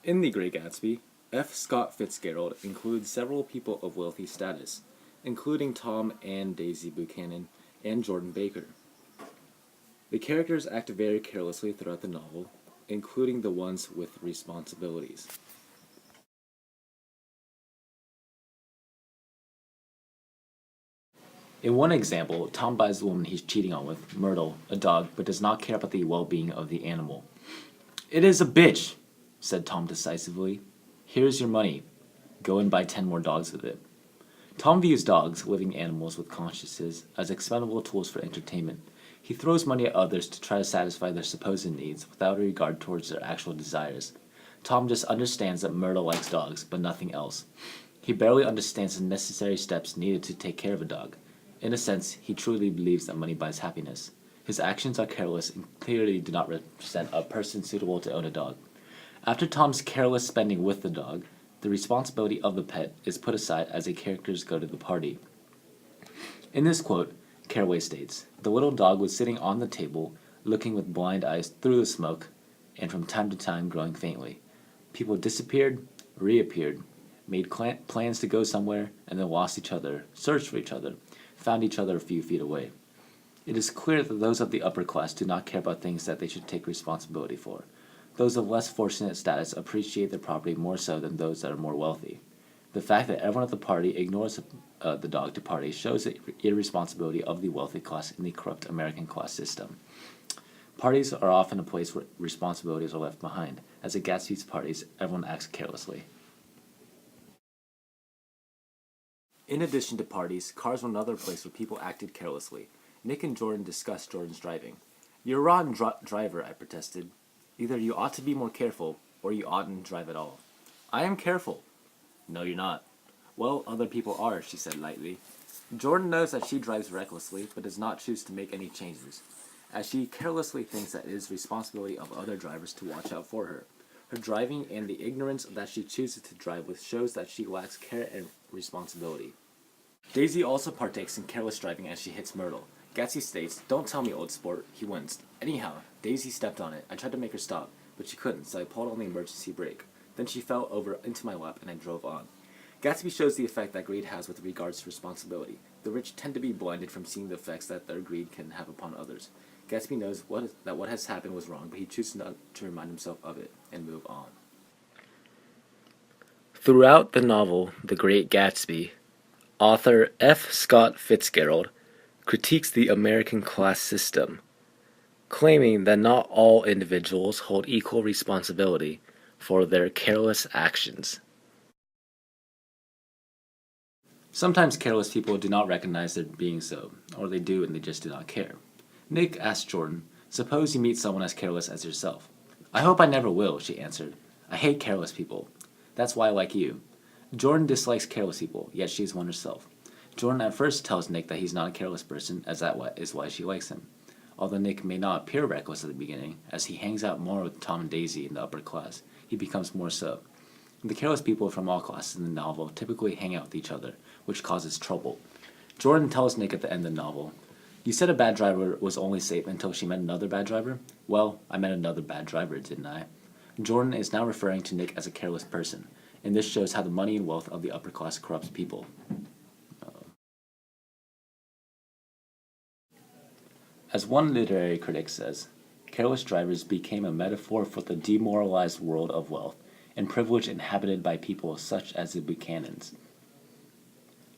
In The Great Gatsby, F. Scott Fitzgerald includes several people of wealthy status, including Tom and Daisy Buchanan and Jordan Baker. The characters act very carelessly throughout the novel, including the ones with responsibilities. In one example, Tom buys the woman he's cheating on with, Myrtle, a dog, but does not care about the well-being of the animal. "It is a bitch," said Tom decisively. "Here's your money. Go and buy 10 more dogs with it." Tom views dogs, living animals with consciences, as expendable tools for entertainment. He throws money at others to try to satisfy their supposed needs without a regard towards their actual desires. Tom just understands that Myrtle likes dogs, but nothing else. He barely understands the necessary steps needed to take care of a dog. In a sense, he truly believes that money buys happiness. His actions are careless and clearly do not represent a person suitable to own a dog. After Tom's careless spending with the dog, the responsibility of the pet is put aside as the characters go to the party. In this quote, Caraway states, "The little dog was sitting on the table, looking with blind eyes through the smoke, and from time to time growing faintly. People disappeared, reappeared, made plans to go somewhere, and then lost each other, searched for each other, found each other a few feet away." It is clear that those of the upper class do not care about things that they should take responsibility for. Those of less fortunate status appreciate their property more so than those that are more wealthy. The fact that everyone at the party ignores the dog to party shows the irresponsibility of the wealthy class in the corrupt American class system. Parties are often a place where responsibilities are left behind. As at Gatsby's parties, everyone acts carelessly. In addition to parties, cars were another place where people acted carelessly. Nick and Jordan discussed Jordan's driving. "You're a rotten driver," I protested. "Either you ought to be more careful, or you oughtn't drive at all." "I am careful." "No, you're not." "Well, other people are," she said lightly. Jordan knows that she drives recklessly, but does not choose to make any changes, as she carelessly thinks that it is the responsibility of other drivers to watch out for her. Her driving and the ignorance that she chooses to drive with shows that she lacks care and responsibility. Daisy also partakes in careless driving as she hits Myrtle. Gatsby states, "Don't tell me, old sport." He winced. "Anyhow, Daisy stepped on it. I tried to make her stop, but she couldn't, so I pulled on the emergency brake. Then she fell over into my lap and I drove on." Gatsby shows the effect that greed has with regards to responsibility. The rich tend to be blinded from seeing the effects that their greed can have upon others. Gatsby knows that what has happened was wrong, but he chooses not to remind himself of it and move on. Throughout the novel, The Great Gatsby, author F. Scott Fitzgerald critiques the American class system, claiming that not all individuals hold equal responsibility for their careless actions. Sometimes careless people do not recognize they're being so, or they do and they just do not care. Nick asked Jordan, "Suppose you meet someone as careless as yourself." "I hope I never will," she answered. "I hate careless people. That's why I like you." Jordan dislikes careless people, yet she is one herself. Jordan at first tells Nick that he's not a careless person, as that is why she likes him. Although Nick may not appear reckless at the beginning, as he hangs out more with Tom and Daisy in the upper class, he becomes more so. The careless people from all classes in the novel typically hang out with each other, which causes trouble. Jordan tells Nick at the end of the novel, "You said a bad driver was only safe until she met another bad driver? Well, I met another bad driver, didn't I?" Jordan is now referring to Nick as a careless person, and this shows how the money and wealth of the upper class corrupts people. As one literary critic says, careless drivers became a metaphor for the demoralized world of wealth and privilege inhabited by people such as the Buchanans.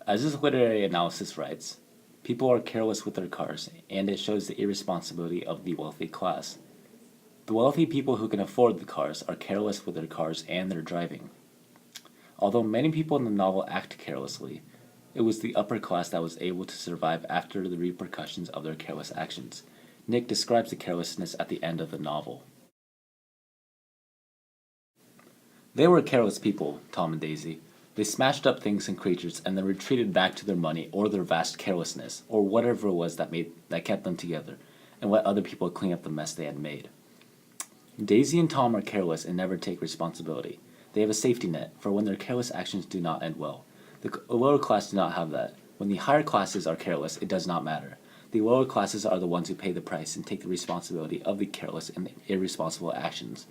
As this literary analysis writes, people are careless with their cars, and it shows the irresponsibility of the wealthy class. The wealthy people who can afford the cars are careless with their cars and their driving. Although many people in the novel act carelessly, it was the upper class that was able to survive after the repercussions of their careless actions. Nick describes the carelessness at the end of the novel. They were careless people, Tom and Daisy. They smashed up things and creatures and then retreated back to their money or their vast carelessness, or whatever it was that kept them together, and let other people clean up the mess they had made. Daisy and Tom are careless and never take responsibility. They have a safety net for when their careless actions do not end well. The lower class do not have that. When the higher classes are careless, it does not matter. The lower classes are the ones who pay the price and take the responsibility of the careless and irresponsible actions.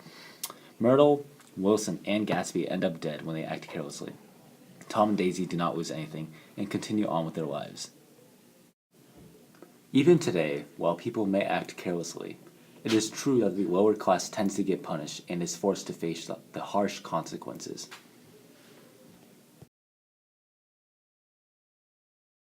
Myrtle, Wilson and Gatsby end up dead when they act carelessly. Tom and Daisy do not lose anything and continue on with their lives. Even today, while people may act carelessly, it is true that the lower class tends to get punished and is forced to face the harsh consequences.